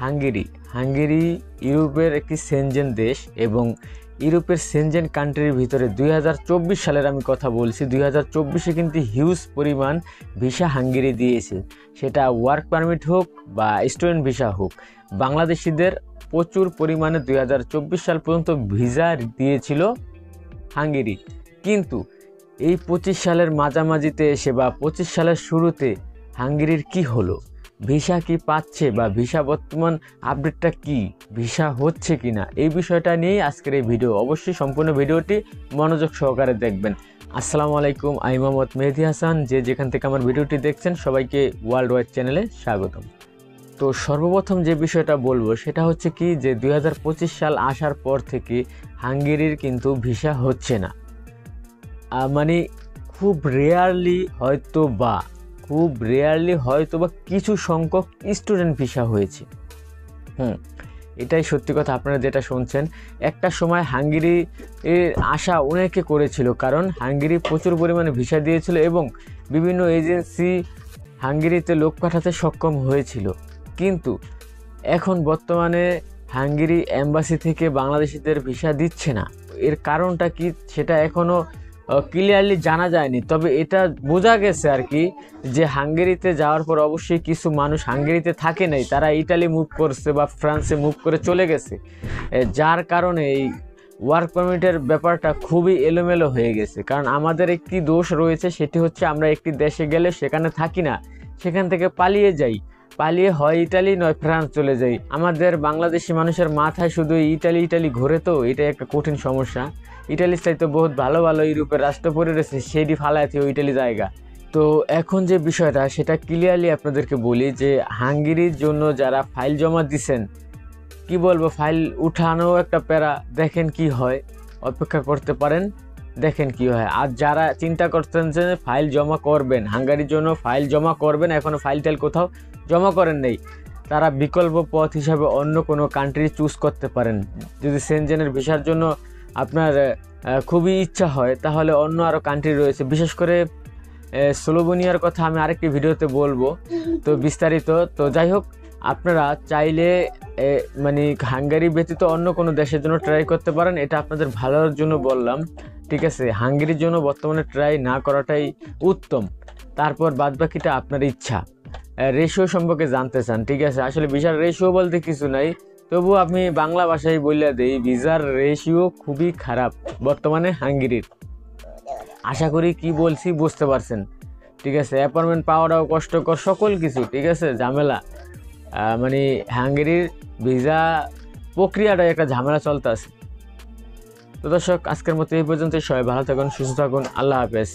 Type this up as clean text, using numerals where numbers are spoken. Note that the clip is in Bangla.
হাঙ্গেরি হাঙ্গেরি ইউরোপের একটি সেনজেন দেশ এবং ইউরোপের সেনজেন কান্ট্রির ভিতরে 2024 সালের আমি কথা বলছি। 2024-এ কিন্তু হিউজ পরিমাণ ভিসা হাঙ্গেরি দিয়েছে, সেটা ওয়ার্ক পারমিট হোক বা স্টুডেন্ট ভিসা হোক। বাংলাদেশিদের প্রচুর পরিমাণে 2024 সাল পর্যন্ত ভিসা দিয়েছিল হাঙ্গেরি। কিন্তু এই 25 সালের মাঝামাঝিতে এসে বা 25 সালের শুরুতে হাঙ্গেরির কি হলো? ভিসা কি পাচ্ছে বা ভিসা বর্তমান আপডেটটা কি, ভিসা হচ্ছে কি না, এই বিষয়টা নিয়েই আজকের এই ভিডিও। অবশ্যই সম্পূর্ণ ভিডিওটি মনোযোগ সহকারে দেখবেন। আসসালামু আলাইকুম, আমি মোহাম্মদ মেহেদি হাসান। যে যেখান থেকে আমার ভিডিওটি দেখছেন সবাইকে ওয়ার্ল্ড ওয়াইড চ্যানেলে স্বাগতম। তো সর্বপ্রথম যে বিষয়টা বলবো সেটা হচ্ছে কি যে 2025 সাল আসার পর থেকে হাঙ্গেরির কিন্তু ভিসা হচ্ছে না। মানে খুব রেয়ারলি হয়তো বা কিছু সংখ্যক স্টুডেন্ট ভিসা হয়েছে। এটাই সত্যি কথা। আপনারা যেটা শুনছেন, একটা সময় হাঙ্গেরি আশা অনেকে করেছিল, কারণ হাঙ্গেরি প্রচুর পরিমাণে ভিসা দিয়েছিল এবং বিভিন্ন এজেন্সি হাঙ্গেরিতে লোক পাঠাতে সক্ষম হয়েছিল। কিন্তু এখন বর্তমানে হাঙ্গেরি এম্বাসি থেকে বাংলাদেশিদের ভিসা দিচ্ছে না। এর কারণটা কি সেটা এখনও ক্লিয়ারলি জানা যায়নি, তবে এটা বোঝা গেছে আর কি যে হাঙ্গেরিতে যাওয়ার পর অবশ্যই কিছু মানুষ হাঙ্গেরিতে থাকে নাই, তারা ইটালি মুভ করছে বা ফ্রান্সে মুভ করে চলে গেছে, যার কারণে এই ওয়ার্ক পারমিটের ব্যাপারটা খুবই এলোমেলো হয়ে গেছে। কারণ আমাদের একটি দোষ রয়েছে, সেটি হচ্ছে আমরা একটি দেশে গেলে সেখানে থাকি না, সেখান থেকে পালিয়ে যাই, পালিয়ে হয় ইটালি নয় ফ্রান্স চলে যাই। আমাদের বাংলাদেশি মানুষের মাথায় শুধু ইটালি ঘোরে, তো এটাই একটা কঠিন সমস্যা। ইটালির চাইতে বহুত ভালো ভালো ইউরোপের রাষ্ট্রপতি রয়েছে, সেটি ফালাইতে ইটালি জায়গা। তো এখন যে বিষয়টা সেটা ক্লিয়ারলি আপনাদেরকে বলি যে হাঙ্গেরির জন্য যারা ফাইল জমা দিছেন, কি বলবো, ফাইল উঠানো একটা প্যারা, দেখেন কি হয়, অপেক্ষা করতে পারেন, দেখেন কি হয়। আর যারা চিন্তা করতেন যে ফাইল জমা করবেন, হাঙ্গেরির জন্য ফাইল জমা করবেন, এখনও ফাইল টাইল কোথাও জমা করেন নেই, তারা বিকল্প পথ হিসাবে অন্য কোনো কান্ট্রি চুজ করতে পারেন। যদি সেনজেনের ভিসার জন্য আপনার খুবই ইচ্ছা হয় তাহলে অন্য আরও কান্ট্রি রয়েছে, বিশেষ করে স্লোভেনিয়ার কথা আমি আরেকটি ভিডিওতে বলবো তো বিস্তারিত। তো যাই হোক, আপনারা চাইলে মানে হাঙ্গেরি ব্যতীত অন্য কোনো দেশের জন্য ট্রাই করতে পারেন, এটা আপনাদের ভালোর জন্য বললাম, ঠিক আছে? হাঙ্গেরির জন্য বর্তমানে ট্রাই না করাটাই উত্তম। তারপর বাদবাকিটা আপনার ইচ্ছা। রেশিও সম্পর্কে জানতে চান, ঠিক আছে? আসলে ভিসার রেশিও বলতে কিছু নাই, তবু আমি বাংলা ভাষায় বলে দিই, ভিসার রেশিও খুবই খারাপ বর্তমানে হাঙ্গেরির। আশা করি কি বলছি বুঝতে পারছেন, ঠিক আছে? অ্যাপয়েন্টমেন্ট পাওয়াটাও কষ্টকর, সকল কিছু, ঠিক আছে, ঝামেলা। মানে হাঙ্গেরির ভিসা প্রক্রিয়াটা একটা ঝামেলা চলতে আছে। তো দর্শক, আজকের মতো এই পর্যন্ত। সবাই ভালো থাকুন, সুস্থ থাকুন, আল্লাহ হাফেজ।